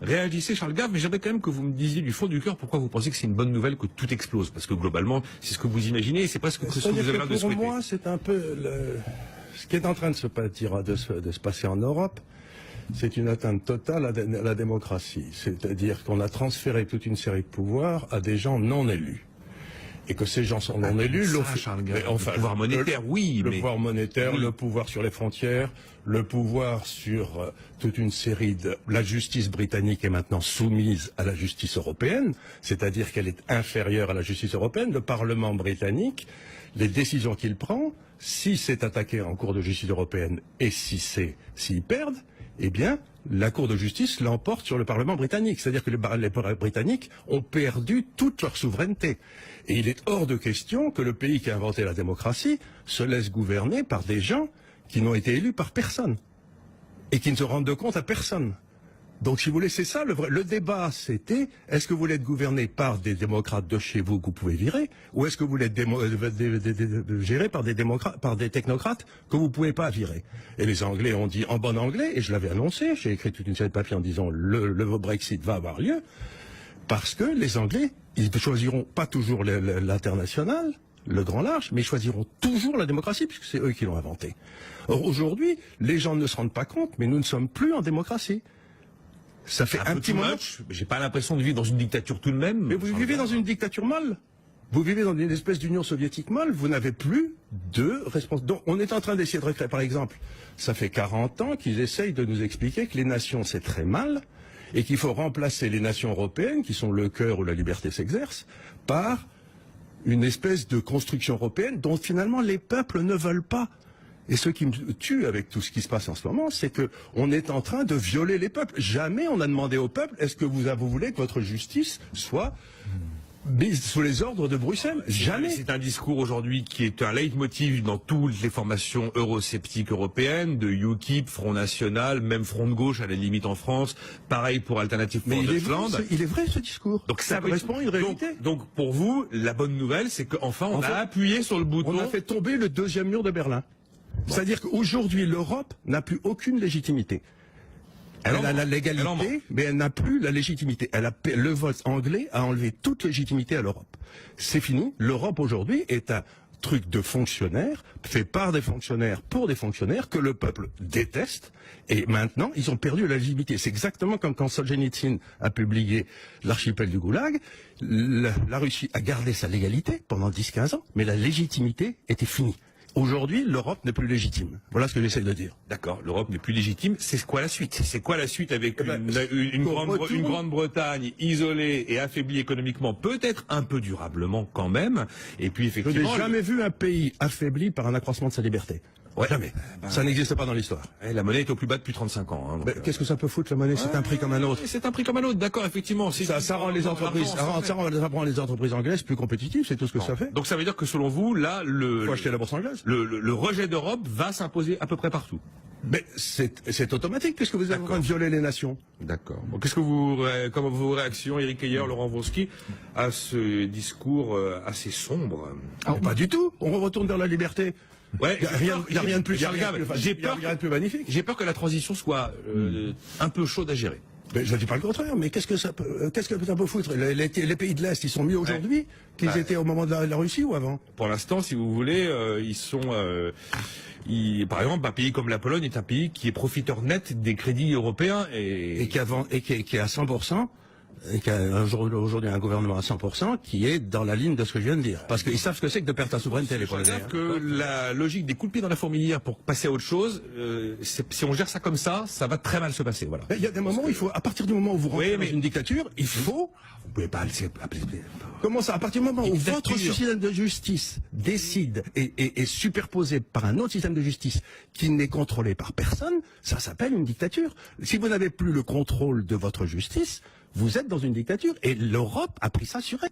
Réagissez Charles Gave, mais j'aimerais quand même que vous me disiez du fond du cœur pourquoi vous pensez que c'est une bonne nouvelle que tout explose. Parce que globalement, c'est ce que vous imaginez et c'est presque ce que vous avez l'air de souhaiter. Pour moi, c'est un peu ce qui est en train de se passer en Europe. C'est une atteinte totale à la démocratie. C'est-à-dire qu'on a transféré toute une série de pouvoirs à des gens non élus. Et que ces gens sont non élus, le pouvoir monétaire, oui, le pouvoir monétaire, le pouvoir sur les frontières, le pouvoir sur toute une série de... La justice britannique est maintenant soumise à la justice européenne, c'est-à-dire qu'elle est inférieure à la justice européenne. Le Parlement britannique, les décisions qu'il prend, si c'est attaqué en Cour de justice européenne et s'ils perdent, eh bien, la Cour de justice l'emporte sur le Parlement britannique. C'est-à-dire que les Britanniques ont perdu toute leur souveraineté. Et il est hors de question que le pays qui a inventé la démocratie se laisse gouverner par des gens qui n'ont été élus par personne. Et qui ne se rendent compte à personne. Donc, si vous voulez, c'est ça le débat, c'était est-ce que vous voulez être gouverné par des démocrates de chez vous que vous pouvez virer, ou est-ce que vous voulez être géré par des technocrates que vous pouvez pas virer. Et les Anglais ont dit en bon anglais, et je l'avais annoncé, j'ai écrit toute une série de papiers en disant le Brexit va avoir lieu, parce que les Anglais, ils choisiront pas toujours l'international, le grand large, mais ils choisiront toujours la démocratie, puisque c'est eux qui l'ont inventé. Or, aujourd'hui, les gens ne se rendent pas compte, mais nous ne sommes plus en démocratie. Ça fait un petit moment. J'ai pas l'impression de vivre dans une dictature tout de même. Mais vous vivez dans une dictature mâle. Vous vivez dans une espèce d'union soviétique mâle. Vous n'avez plus de responsabilité. Donc, on est en train d'essayer de recréer, par exemple, ça fait 40 ans qu'ils essayent de nous expliquer que les nations, c'est très mal, et qu'il faut remplacer les nations européennes, qui sont le cœur où la liberté s'exerce, par une espèce de construction européenne dont finalement les peuples ne veulent pas. Et ce qui me tue avec tout ce qui se passe en ce moment, c'est que on est en train de violer les peuples. Jamais on a demandé au peuple, est-ce que vous voulez que votre justice soit mise sous les ordres de Bruxelles? Jamais. C'est un discours aujourd'hui qui est un leitmotiv dans toutes les formations eurosceptiques européennes, de UKIP, Front National, même Front de gauche à la limite en France, pareil pour Alternative for Deutschland. Il est vrai ce discours. Donc ça correspond à une réalité. Donc pour vous, la bonne nouvelle, c'est qu'enfin on a appuyé sur le bouton. On a fait tomber le deuxième mur de Berlin. Bon. C'est-à-dire qu'aujourd'hui, l'Europe n'a plus aucune légitimité. Elle a la légalité, mais elle n'a plus la légitimité. Le vote anglais a enlevé toute légitimité à l'Europe. C'est fini. L'Europe aujourd'hui est un truc de fonctionnaires, fait par des fonctionnaires pour des fonctionnaires que le peuple déteste. Et maintenant, ils ont perdu la légitimité. C'est exactement comme quand Solzhenitsyn a publié l'archipel du Goulag. La Russie a gardé sa légalité pendant 10-15 ans, mais la légitimité était finie. Aujourd'hui, l'Europe n'est plus légitime. Voilà ce que j'essaie de dire. D'accord, l'Europe n'est plus légitime. C'est quoi la suite? C'est quoi la suite avec une Grande-Bretagne isolée et affaiblie économiquement, peut-être un peu durablement quand même. Et puis effectivement, je n'ai jamais vu un pays affaibli par un accroissement de sa liberté. Ouais. Jamais. Ça n'existe pas dans l'histoire. La monnaie est au plus bas depuis 35 ans. Hein, qu'est-ce que ça peut foutre, la monnaie? C'est un prix comme un autre. C'est un prix comme un autre, d'accord, effectivement. Ça rend les entreprises, ça rend les entreprises anglaises plus compétitives, c'est tout ce que ça fait. Donc ça veut dire que selon vous, là, faut acheter la bourse anglaise. Le rejet d'Europe va s'imposer à peu près partout. Mais c'est automatique puisque vous êtes en train de violer les nations. D'accord. Bon, qu'est-ce que comment vos réactions, Éric Heyer, Laurent Wronski, à ce discours assez sombre? Pas du tout. On retourne vers la liberté. Ouais, il y a rien de plus. J'ai peur de plus magnifique. J'ai peur que la transition soit un peu chaude à gérer. Mais je ne dis pas le contraire, mais qu'est-ce que ça peut foutre? Les pays de l'Est, ils sont mieux aujourd'hui qu'ils étaient au moment de la Russie ou avant? Pour l'instant, si vous voulez, ils sont... par exemple, un pays comme la Pologne est un pays qui est profiteur net des crédits européens et qui est à 100%. Et qui a aujourd'hui un gouvernement à 100% qui est dans la ligne de ce que je viens de dire. Parce qu'ils savent ce que c'est que de perdre ta souveraineté, les Polonais. C'est que la logique des coups de pied dans la fourmilière pour passer à autre chose, si on gère ça comme ça va très mal se passer. Voilà. Il y a des moments où il faut, à partir du moment où vous rentrez dans une dictature, il faut... Vous pouvez pas laisser... Comment ça? À partir du moment où votre système de justice décide et est superposé par un autre système de justice qui n'est contrôlé par personne, ça s'appelle une dictature. Si vous n'avez plus le contrôle de votre justice, vous êtes dans une dictature et l'Europe a pris ça sur elle.